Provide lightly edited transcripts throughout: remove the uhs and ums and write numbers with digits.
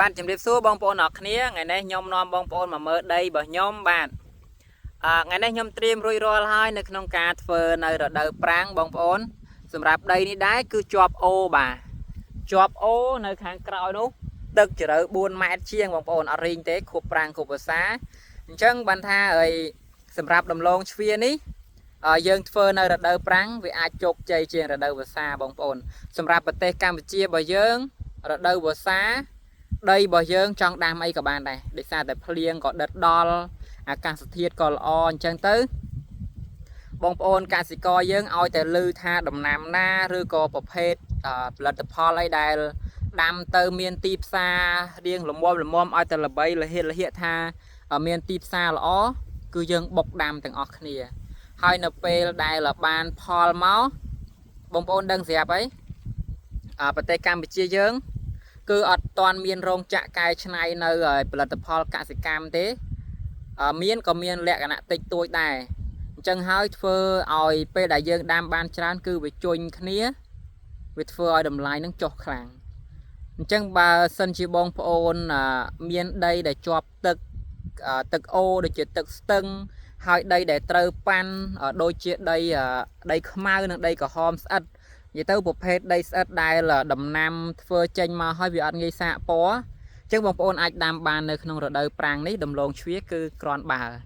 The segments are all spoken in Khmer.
bạn chấm điệp số bong bồn ở khía ngày nay nhom non bong bồn mà mơ đây bởi nhom bạn ngày nay nhom stream rui roll hai nơi trong cá phơ nơi ở đời prang bong bồn sầm rạp đây ní đái cứ chọp ô bà chọp ô nơi kháng còi đúng tức chỉ đợi buôn mẹ chiêng bong bồn ở riêng tế khu prang khu bờ xá chân bàn tha ơi sầm rạp đầm lông phía ní dương phơ nơi ở đời prang vì ai chụp chơi chiêng ở đời bờ xa bong bồn sầm rạp bờ tây Campuchia bởi dương ở đời bờ xá đây bởi dương trong đam ấy các bạn này để xa tại phliêng có đợt đo càng thiết còn on chân tới bông ôn ca sĩ coi dương oi tại lư tha đồng nam na rư co bọc hết lần tập pho lấy đài đam tơ miền tịp xa riêng lồng mom oi tại là bay là hiện tha ở miền tịp xa là ó cứ dương bọc đam từng óc nè hai nợ pe đài là ban pho máu bông ôn đăng dẹp ấy bờ tây Campuchia dương cứ ở toàn miền rong chạ cài này nơi rồi là tập pho cả sự cam thế miền có miền lẹ cả nãy tịch tôi đài chân hơi phơ ỏi pe đại dương đam ban trán cứ bị chôn khía bị phơ ỏi đầm lái nâng chọc khẳng chân bà sân chi bông ôn miền đây để chọp tực ô để chỉ tực tưng hai đây để trơ pan ở đôi chia đây đây mau nâng đây có hom sắt vậy tới bộ phết đây sẽ đây là đầm nam phơi chênh mà hơi bị ăn gây xạ bó chứ bông ôn ai đam bàn nơi không rồi đời prang ní đầm lông chuối cứ còn bà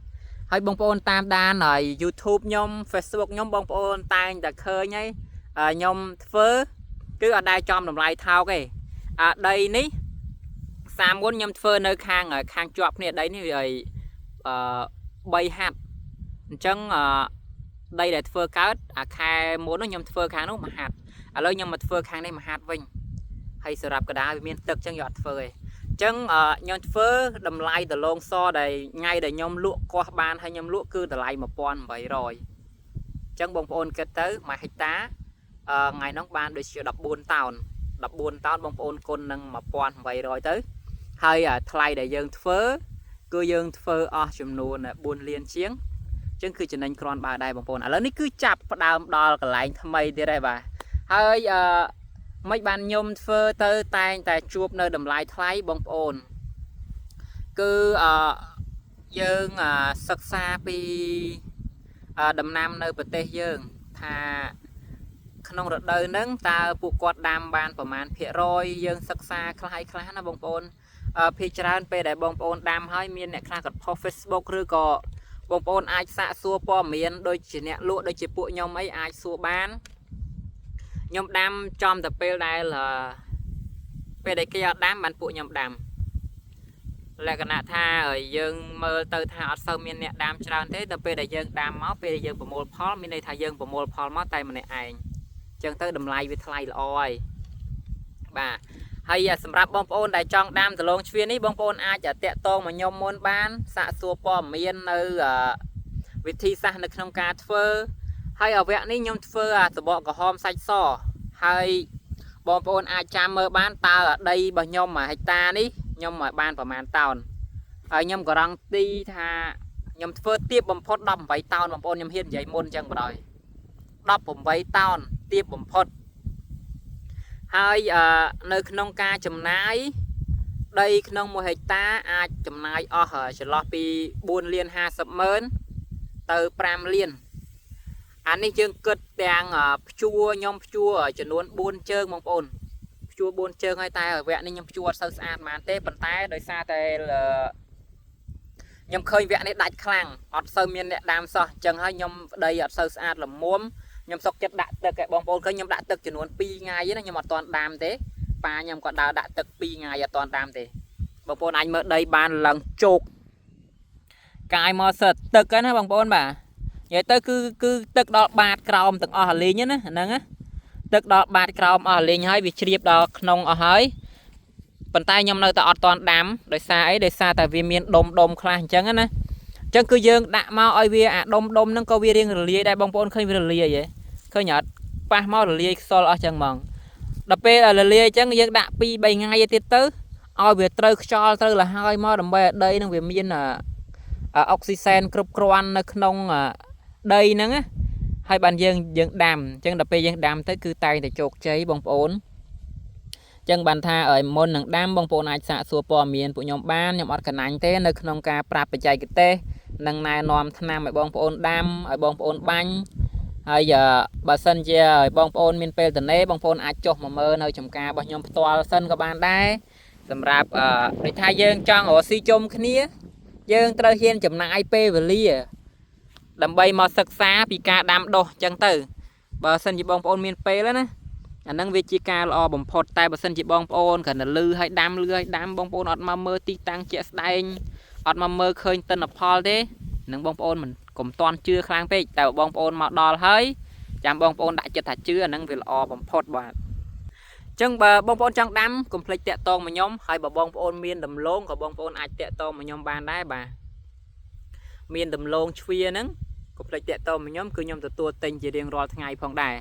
hơi bông ôn tam đan ở YouTube nhom Facebook nhom bông ôn tay đã khơi nhé nhom phơi cứ ở đây trong đầm lại thao cái đây ní sam muốn nhom phơi nơi khang ở khang chọp này đấy như vậy bay hạt chân đây là phơi cá khai muốn nó nhom phơi khang nó mà hạt lời nhom mà phơi khang đây mà hạt vinh hay sờ rạp cái đá miền tực chân giọt phơi chân nhom phơi đầm lai từ lông so đầy ngay để nhom lụa qua ban hay nhom lụa cứ từ lại một pon vậy rồi chân bông ôn kết tới mà hay tá ngày nó ban được đập buôn tàu bông ôn côn nâng mà pon vậy rồi tới hay thay để dân phơi cứ dân phơi chùm nụ buôn liên chiến chânคือจะนั่งครอนบาได้บางคนแล้วนี่คือจับดาวดอลกับไหลทำไมได้ไรบ่าเฮ้ยไม่บานยมเฟอร์เตอร์แต่จูบเนอดำลายไทยบางคนคือយើងសិក្សាពីដំណាំនៅប្រទេសយើងថាក្នុងរដូវហ្នឹងតើពួកគាត់ដាំបានប្រមាណភាគរយយើងសិក្សាខ្លះណាបងប្អូនភាគច្រើនពេលដែលបងប្អូនដាំហើយមានអ្នកខ្លះគាត់ផុស Facebook ឬក៏បងប្អូនអាចសាកសួរព័ត៌មានដូចជាអ្នកលក់ដូចជាពួកខ្ញុំអីអាចសួរបានខ្ញុំដាំចំតែពេលដែលគេអត់ដាំបានពួកខ្ញុំដាំលក្ខណៈថាយើងមើលទៅថាអត់សូវមានអ្នកដាំច្រើនទេដល់ពេលដែលយើងដាំមកពេលដែលយើងប្រមូលផលមានន័យថាយើងប្រមូលផលមកតែម្នាក់ឯងអញ្ចឹងទៅតម្លៃវាថ្លៃល្អហើយបាទហើយសម្រាប់បងប្អូនដែលចង់ដាំដលងជ្វានេះបងប្អូនអាចតាក់ទងមកខ្ញុំមុនបានសាកសួរព័ត៌មាននៅវិធីសាស្ត្រនៅក្នុងការធ្វើហើយអវៈនេះខ្ញុំធ្វើសបកក្រហមសាច់សហើយបងប្អូនអាចចាំមើលបានតើដីរបស់ខ្ញុំ1ហិកតានេះខ្ញុំបានប្រមាណតោនហើយខ្ញុំក៏រងទីថាខ្ញុំធ្វើទៀបបំផុត18តោនបងប្អូនខ្ញុំហ៊ាននិយាយមុនអញ្ចឹងបណ្ដោយ18តោនទៀបបំផុតហើយនៅក្នុងការចំណាយដីក្នុង1ហិកតាអាចចំណាយអស់ចន្លោះពី4លាន50ម៉ឺនទៅ5លានអានេះយើងគិតទាំងព្យួរខ្ញុំព្យួរចំនួន4ជើងបងប្អូនព្យួរ4ជើងហើយតែវគ្គនេះខ្ញុំព្យួរអត់សូវស្អាតប៉ុន្មានទេប៉ុន្តែដោយសារតែខ្ញុំឃើញវគ្គនេះដាច់ខ្លាំងអត់សូវមានអ្នកដាំសោះអញ្ចឹងហើយខ្ញុំដីអត់សូវស្អាតល្មមខ្ញុំសុកចិត្តដាក់ទឹកឲ្យបងប្អូនឃើញខ្ញុំដាក់ទឹកចំនួន2ថ្ងៃណាខ្ញុំអត់ទាន់ដាំទេប៉ាខ្ញុំក៏ដើរដាក់ទឹក2ថ្ងៃអត់ទាន់ដាំទេបងប្អូនអាចមើលដីបានឡើងជោកកាយមកសិតទឹកហ្នឹងណាបងប្អូនបាទនិយាយទៅគឺទឹកដល់បាតក្រោមទាំងអស់អាលីងណាហ្នឹងណាទឹកដល់បាតក្រោមអស់អាលីងហើយវាជ្រាបដល់ក្នុងអស់ហើយប៉ុន្តែខ្ញុំនៅតែអត់ទាន់ដាំដោយសារអីដោយសារតែវាមានដុំខ្លះអញ្ចឹងណាអញ្ចឹងគឺយើងដាក់មកឲ្យវាអាដុំហ្នឹងក៏វារៀងរលាយដែរបងប្អូនឃើញវារលាយហ៎ឃើញអត់ប៉ះមករលាយខ្សលអស់ចឹងហ្មងដល់ពេលរលាយអញ្ចឹងយើងដាក់2-3ថ្ងៃទៀតទៅឲ្យវាត្រូវខ្យល់ត្រូវលហើយមកដើម្បីឲ្យដីនឹងវាមានអុកស៊ីសែនគ្រប់គ្រាន់នៅក្នុងដីហ្នឹងណាហើយបានយើងដាំអញ្ចឹងដល់ពេលយើងដាំទៅគឺតែងតែជោគជ័យបងប្អូន ចឹងបានថាឲ្យមុននឹងដាំបងប្អូនអាចសាកសួរព័ត៌មានពួកខ្ញុំបានខ្ញុំអត់កណាញ់ទេនៅក្នុងការប្រាប់បច្ចេកទេសនិងណែនាំថ្នាំឲ្យបងប្អូនដាំឲ្យបងប្អូនបាញ់ហើយបើសិនជាឲ្យបងប្អូនមានពេលទនេបងប្អូនអាចចុះមកមើលនៅចំការរបស់ខ្ញុំផ្ទាល់សិនក៏បានដែរសម្រាប់ដូចថាយើងចង់រកស៊ីជុំគ្នាយើងត្រូវហ៊ានចំណាយពេលវេលាដើម្បីមកសិក្សាពីការដាំដុះចឹងទៅបើសិនជាបងប្អូនមានពេលណាអានឹងវាជាការល្អបំផុតតែបើសិនជាបងប្អូនគ្រាន់តែលឺឲ្យដាំបងប្អូនអត់មកមើលទីតាំងជាក់ស្ដែងអត់មកមើលឃើញទិន្នផលទេនឹងបងប្អូនមិនកុំតន់ជឿខ្លាំងពេកតែបងប្អូនមកដល់ហើយចាំបងប្អូនដាក់ចិត្តថាជឿអានឹងវាល្អបំផុតបាទអញ្ចឹងបើបងប្អូនចង់ដាំកុំភ្លេចតាក់ទងមកខ្ញុំហើយបើបងប្អូនមានដំឡូងក៏បងប្អូនអាចតាក់ទងមកខ្ញុំបានដែរបាទមានដំឡូងជ្វាហ្នឹងកុំភ្លេចតាក់ទងមកខ្ញុំគឺខ្ញុំទទួលទិញជារៀងរាល់ថ្ងៃផងដែរ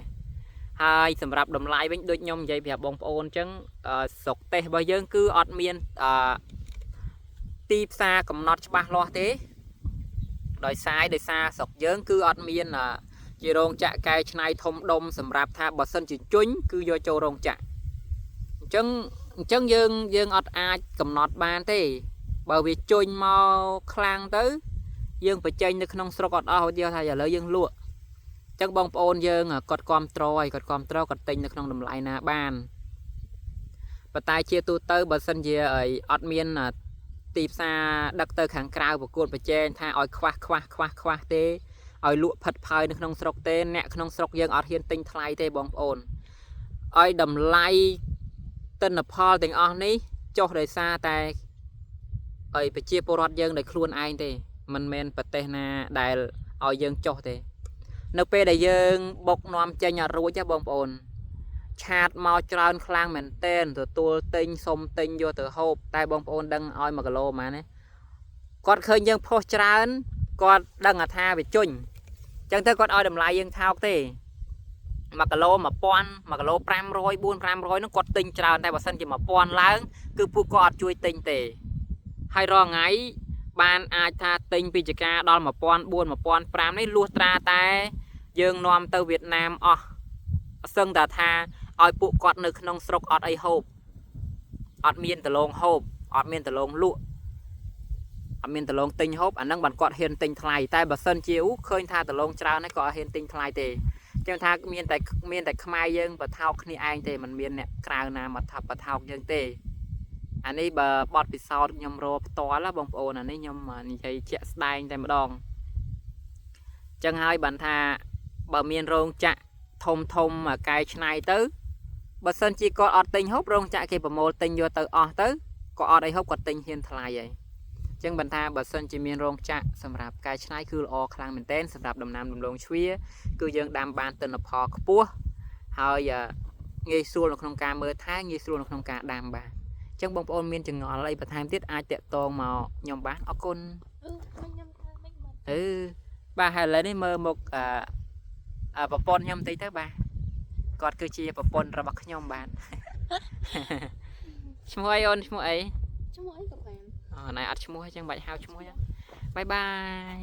ហើយសម្រាប់តម្លៃវិញដូចខ្ញុំនិយាយប្រាប់បងប្អូនអញ្ចឹងស្រុកទេសរបស់យើងគឺអត់មានទីផ្សារកំណត់ច្បាស់លាស់ទេដោយសារស្រុកយើងគឺអត់មានជារោងចក្រកែច្នៃធំដុំសម្រាប់ថាបើសិនជាជញ្ញគឺយកចូលរោងចក្រអញ្ចឹងយើងអត់អាចកំណត់បានទេបើវាជញ្ញមកខ្លាំងទៅយើងបញ្ចេញនៅក្នុងស្រុកអត់អស់ឧទាហរណ៍ថាឥឡូវយើងលក់អញ្ចឹងបងប្អូនយើងគាត់គ្រប់ត្រឲ្យគាត់គ្រប់ត្រគាត់ទិញនៅក្នុងតម្លៃណាបានប៉ុន្តែជាទូទៅបើសិនជាអត់មានទីផ្សារដឹកទៅខាងក្រៅប្រកួតប្រជែងថាឲ្យខ្វះទេឲ្យលក់ផិតផាយនៅក្នុងស្រុកទេអ្នកក្នុងស្រុកយើងអត់ហ៊ានទិញថ្លៃទេបងប្អូនឲ្យតម្លៃទិន្នផលទាំងអស់នេះចុះដោយសារតែឲ្យប្រជាពលរដ្ឋយើងដោយខ្លួនឯងទេមិនមែនប្រទេសណាដែលឲ្យយើងចុះទេនៅពេលដែលយើងបុកនាំចេញអត់រួចទេបងប្អូនឆាតមកច្រើនខ្លាំងមែនតែនទទួលទិញសុំទិញយកទៅហូបតែបងប្អូនដឹងឲ្យ1គីឡូប៉ុន្មានណាគាត់ឃើញយើងផុសច្រើនគាត់ដឹងថាវាជញ្ញអញ្ចឹងទៅគាត់ឲ្យតម្លៃយើងថោកទេ1គីឡូ1000 1គីឡូ500 400-500នោះគាត់ទិញច្រើនតែបើសិនជា1000ឡើងគឺពួកគាត់អត់ជួយទិញទេហើយរាល់ថ្ងៃបានអាចថាទិញពីចការដល់1400 1500នេះលួសត្រាតែយើងនាំទៅវៀតណាមអស់សឹងតែថាឲ្យពួកគាត់នៅក្នុងស្រុកអត់អីហូបអត់មានដលងហូបអត់មានដលងលក់អត់មានដលងទិញហូបអាហ្នឹងបានគាត់ហ៊ានទិញថ្លៃតែបើសិនជាឃើញថាដលងច្រើនហ្នឹងក៏អត់ហ៊ានទិញថ្លៃទេចឹងថាមានតែខ្មែរយើងបថោកគ្នាឯងទេមិនមានអ្នកក្រៅណាមកថាបថោកយើងទេអានេះបើបត់ពិសោធន៍ខ្ញុំរកផ្ទាល់បងប្អូនអានេះខ្ញុំនិយាយជាក់ស្ដែងតែម្ដងចឹងហើយបានថាបើមានរោងចក្រធំកែច្នៃទៅបើសិនជាគាត់អត់ទិញហូបរោងចក្រគេប្រមូលទិញយកទៅអស់ទៅក៏អត់អីហូបគាត់ទិញហ៊ានថ្លៃហើយចឹងបានថាបើសិនជាមានរោងចក្រសម្រាប់កែច្នៃគឺល្អខ្លាំងមែនទែនសម្រាប់ដំណាំដំឡូងជ្វាគឺយើងដាំបានទិន្នផលខ្ពស់ហើយងាយស្រួលនៅក្នុងការមើលថែងាយស្រួលនៅក្នុងការដាំបាទចឹងបងប្អូនមានចង្អល់អីបន្ថែមទៀតអាចតាក់ទងមកខ្ញុំបានអរគុណបាទហើយឥឡូវនេះមើលមុខប្រពន្ធខ្ញុំតិចទៅបាទគាត់គឺជាប្រពន្ធរបស់ខ្ញុំបាទឈ្មោះអីអូនឈ្មោះអីក៏បានអូណែអត់ឈ្មោះអញ្ចឹងបាច់ហៅឈ្មោះអញ្ចឹងបាយបាយ